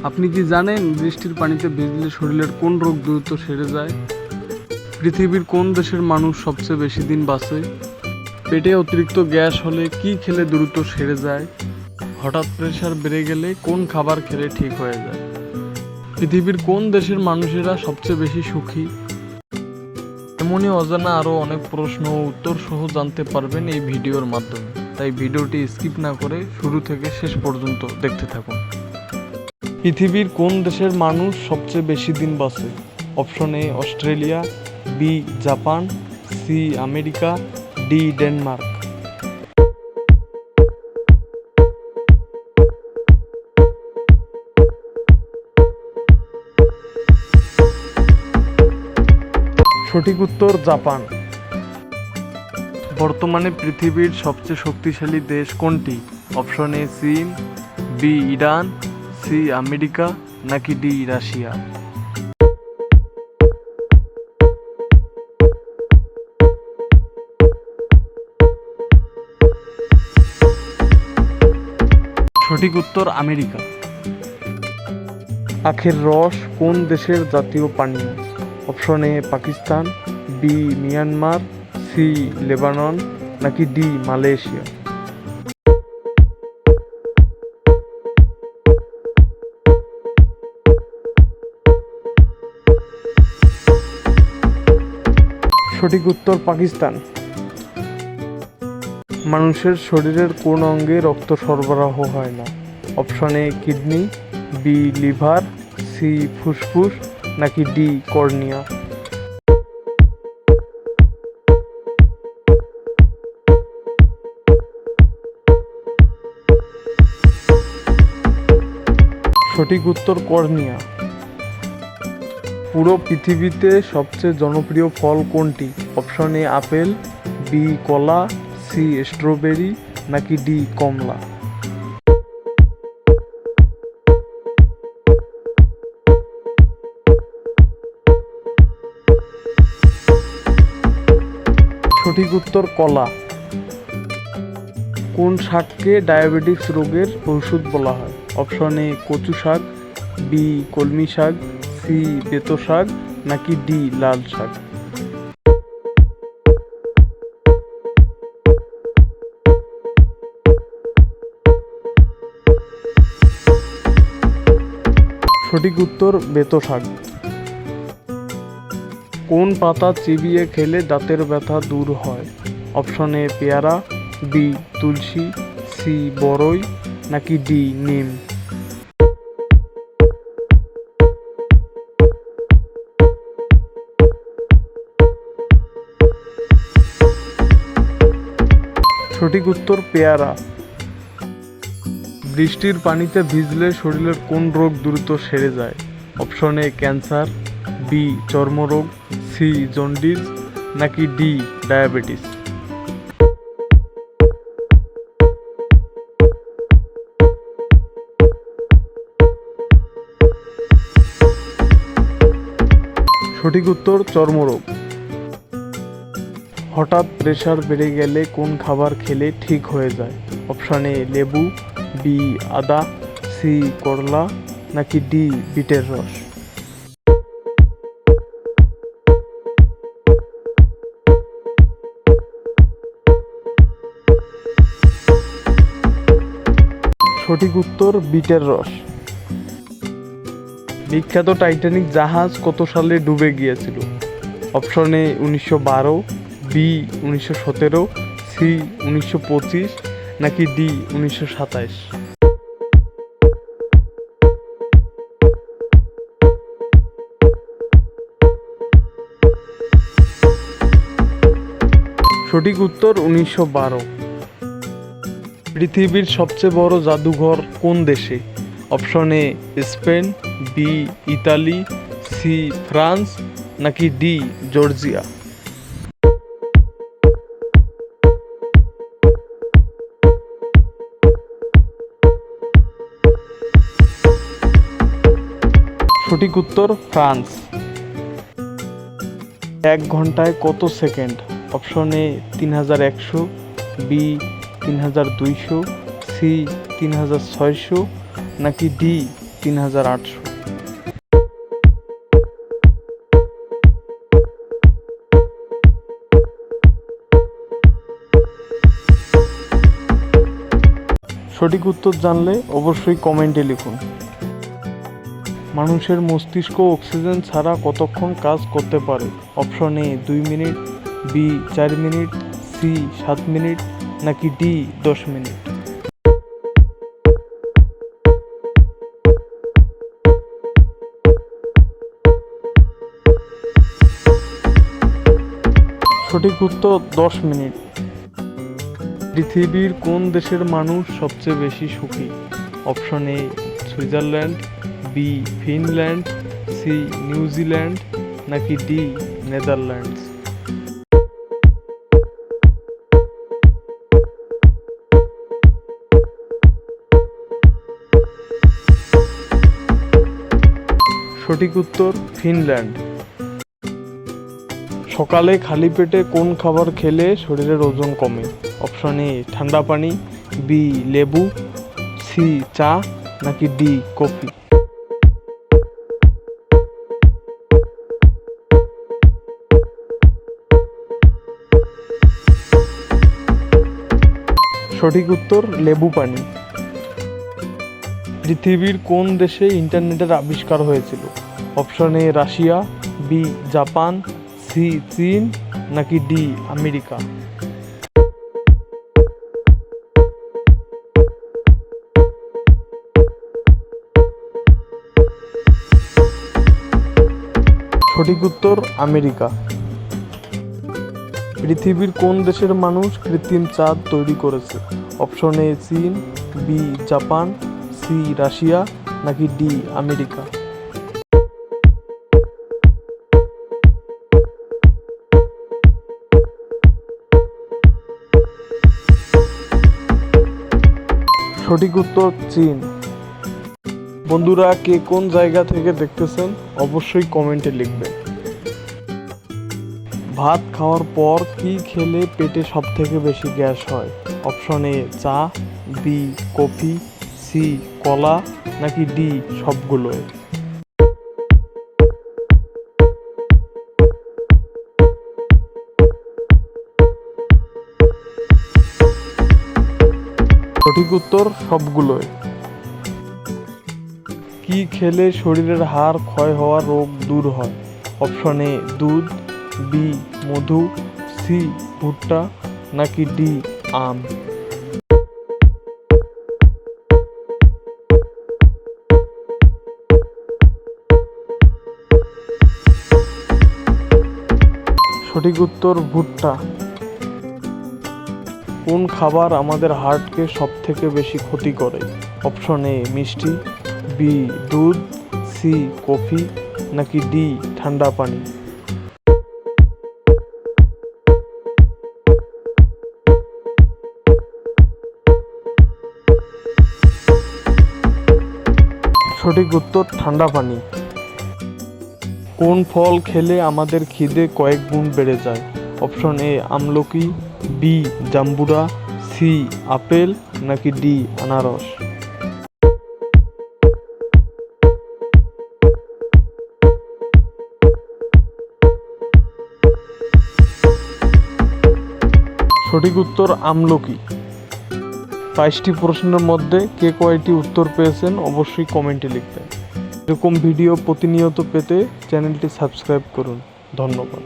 আপনি কি জানেন বৃষ্টির পানিতে ভিজলে শরীরের কোন রোগ দ্রুত সেরে যায়? পৃথিবীর কোন দেশের মানুষ সবচেয়ে বেশি দিন বাঁচে? পেটে অতিরিক্ত গ্যাস হলে কি খেলে দ্রুত সেরে যায়? হঠাৎ প্রেশার বেড়ে গেলে কোন খাবার খেলে ঠিক হয়ে যায়? পৃথিবীর কোন দেশের মানুষেরা সবচেয়ে বেশি সুখী? এমনই অজানা আরও অনেক প্রশ্ন ও উত্তর সহ জানতে পারবেন এই ভিডিওর মাধ্যমে, তাই ভিডিওটি স্কিপ না করে শুরু থেকে শেষ পর্যন্ত দেখতে থাকুন। পৃথিবীর কোন দেশের মানুষ সবচেয়ে বেশি দিন বাঁচে? Option A Australia, B Japan, C America, D Denmark. সঠিক উত্তর জাপান। বর্তমানে পৃথিবীর সবচেয়ে শক্তিশালী দেশ কোনটি? অপশন এ চীন, বি ইরান, সি আমেরিকা নাকি ডি রাশিয়া। সঠিক উত্তর আমেরিকা। আখের রস কোন দেশের জাতীয় পানীয়? Option A Pakistan, B Myanmar, C Lebanon নাকি ডি মালয়েশিয়া। সঠিক উত্তর পাকিস্তান। মানুষের শরীরের কোন অঙ্গে রক্ত সরবরাহ হয় না? Option A kidney, B liver, C ফুসফুস নাকি ডি কর্নিয়া। সঠিক উত্তর কর্নিয়া। পুরো পৃথিবীতে সবচেয়ে জনপ্রিয় ফল কোনটি? অপশন এ আপেল, বি কলা, সি স্ট্রবেরি নাকি ডি কমলা। সঠিক উত্তর কলা। কোন শাককে ডায়াবেটিস রোগের ঔষধ বলা হয়? অপশন এ কচু শাক, বি কলমি শাক, সি বেতো শাক নাকি ডি লাল শাক। সঠিক উত্তর বেতো শাক। কোন পাতা চিবিয়ে খেলে দাঁতের ব্যথা দূর হয়? অপশন এ পেয়ারা, বি তুলসী, সি বরই নাকি ডি নিম। সঠিক উত্তর পেয়ারা। বৃষ্টির পানিতে ভিজলে শরীরের কোন রোগ দ্রুত সেরে যায়? অপশন এ ক্যান্সার, বি চর্মরোগ, সি জন্ডিস নাকি ডি ডায়াবেটিস। সঠিক উত্তর চর্মরোগ। হঠাৎ প্রেশার বেড়ে গেলে কোন খাবার খেলে ঠিক হয়ে যায়? অপশন এ লেবু, বি আদা, সি করলা নাকি ডি বিটের রস। সঠিক উত্তর বিটের রস। বিখ্যাত টাইটানিক জাহাজ কত সালে ডুবে গিয়েছিল? অপশন এ 1912, বি 1917, সি 1925 নাকি ডি 1927। সঠিক উত্তর 1912। পৃথিবীর সবচেয়ে বড় জাদুঘর কোন দেশে? Option A Spain, B Italy, C France নাকি ডি জর্জিয়া। সঠিক উত্তর ফ্রান্স। 1 ঘন্টায় কত second? Option A 3100, B 3200, C 3600 নাকি ডি 3800। সঠিক উত্তর জানলে অবশ্যই কমেন্টে লিখুন। মানুষের মস্তিষ্ক অক্সিজেন ছাড়া কতক্ষণ কাজ করতে পারে? Option A 2 minute, B 4 minute, C 7 minute, নাকি ডি 10 মিনিট। সঠিক উত্তর 10 মিনিট। পৃথিবীর কোন দেশের মানুষ সবচেয়ে বেশি সুখী? Option A Switzerland, B Finland, C New Zealand, নাকি ডি নেদারল্যান্ডস। সঠিক উত্তর ফিনল্যান্ড। সকালে খালি পেটে কোন খাবার খেলে শরীরের ওজন কমে? অপশন এ ঠান্ডা পানি, বি লেবু, সি চা, নাকি ডি কফি। সঠিক উত্তর লেবু পানি। পৃথিবীর কোন দেশে ইন্টারনেটের আবিষ্কার হয়েছিল? Option A Russia, B Japan, C চীন, নাকি ডি আমেরিকা। সঠিক উত্তর আমেরিকা। পৃথিবীর কোন দেশের মানুষ কৃত্রিম চাঁদ তৈরি করেছে? অপশন এ চীন, বি জাপান, সি রাশিয়া, নাকি ডি আমেরিকা। সঠিক উত্তর চীন। বন্ধুরা, কে কোন জায়গা থেকে দেখতেছেন অবশ্যই কমেন্টে লিখবেন। ভাত খাওয়ার পর কি খেলে পেটে সব থেকে বেশি গ্যাস হয়? অপশন এ চা, বি কফি, সি কলা, নাকি ডি সবগুলোই। সঠিক উত্তর সবগুলোই। কি খেলে শরীরের হাড় ক্ষয় হওয়া রোগ দূর হয়? অপশন এ দুধ, বি মধু, সি ভুট্টা, নাকি ডি আম। সঠিক উত্তর ভুট্টা। কোন খাবার আমাদের হার্টকে সব থেকে বেশি ক্ষতি করে? অপশন এ মিষ্টি, বি দুধ, সি কফি, নাকি ডি ঠান্ডা পানি। সঠিক উত্তর ঠান্ডা পানি। কোন ফল খেলে আমাদের খিদে কয়েক গুণ বেড়ে যায়? অপশন এ আমলকি, বি জাম্বুরা, সি আপেল, নাকি ডি আনারস। সঠিক উত্তর আমলকি। 22টি প্রশ্নের মধ্যে কে কয়টি উত্তর পেয়েছেন অবশ্যই কমেন্টে লিখবেন। এরকম ভিডিও প্রতিনিয়ত পেতে চ্যানেলটি সাবস্ক্রাইব করুন। ধন্যবাদ।